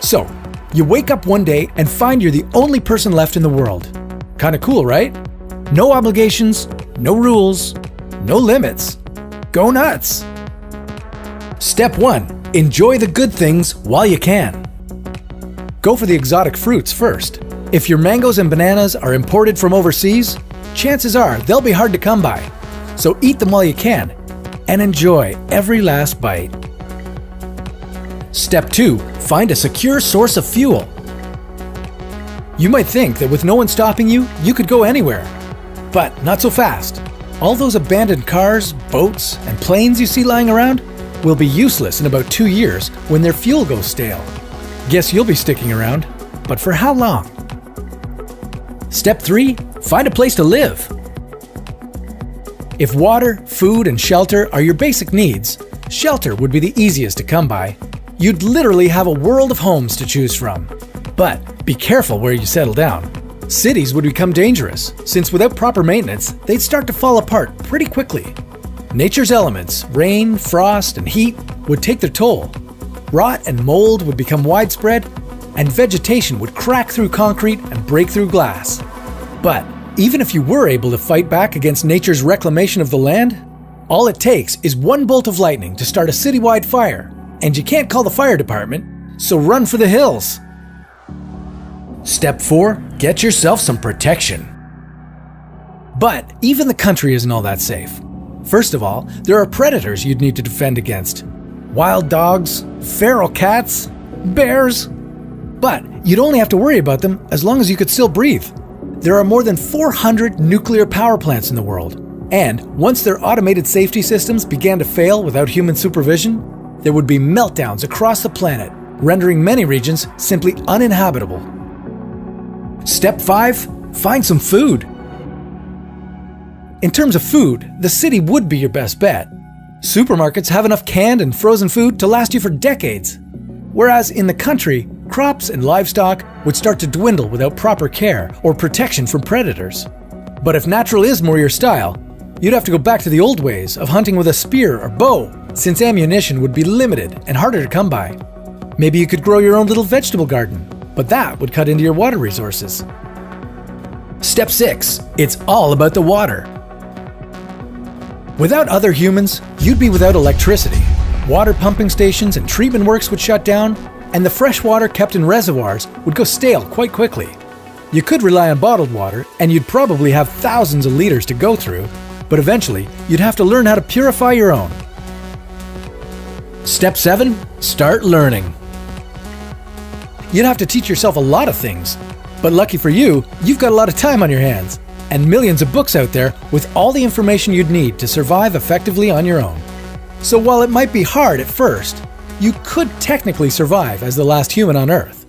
So, you wake up one day and find you're the only person left in the world. Kinda cool, right? No obligations, no rules, no limits. Go nuts! Step 1. Enjoy the good things while you can. Go for the exotic fruits first. If your mangoes and bananas are imported from overseas, chances are they'll be hard to come by. So eat them while you can and enjoy every last bite. Step 2. Find a secure source of fuel. You might think that with no one stopping you, you could go anywhere. But not so fast. All those abandoned cars, boats, and planes you see lying around will be useless in about 2 years when their fuel goes stale. Guess you'll be sticking around, but for how long? Step 3. Find a place to live. If water, food, and shelter are your basic needs, shelter would be the easiest to come by. You'd literally have a world of homes to choose from. But be careful where you settle down. Cities would become dangerous, since without proper maintenance, they'd start to fall apart pretty quickly. Nature's elements, rain, frost, and heat, would take their toll. Rot and mold would become widespread, and vegetation would crack through concrete and break through glass. But even if you were able to fight back against nature's reclamation of the land, all it takes is one bolt of lightning to start a citywide fire, and you can't call the fire department, so run for the hills. Step 4. Get yourself some protection. But even the country isn't all that safe. First of all, there are predators you'd need to defend against. Wild dogs, feral cats, bears. But you'd only have to worry about them as long as you could still breathe. There are more than 400 nuclear power plants in the world. And once their automated safety systems began to fail without human supervision, there would be meltdowns across the planet, rendering many regions simply uninhabitable. Step 5. Find some food. In terms of food, the city would be your best bet. Supermarkets have enough canned and frozen food to last you for decades. Whereas in the country, crops and livestock would start to dwindle without proper care or protection from predators. But if natural is more your style, you'd have to go back to the old ways of hunting with a spear or bow, since ammunition would be limited and harder to come by. Maybe you could grow your own little vegetable garden, but that would cut into your water resources. Step 6. It's all about the water. Without other humans, you'd be without electricity. Water pumping stations and treatment works would shut down, and the fresh water kept in reservoirs would go stale quite quickly. You could rely on bottled water, and you'd probably have thousands of liters to go through, but eventually you'd have to learn how to purify your own. Step 7. Start learning. You'd have to teach yourself a lot of things, but lucky for you, you've got a lot of time on your hands, and millions of books out there with all the information you'd need to survive effectively on your own. So while it might be hard at first, you could technically survive as the last human on Earth.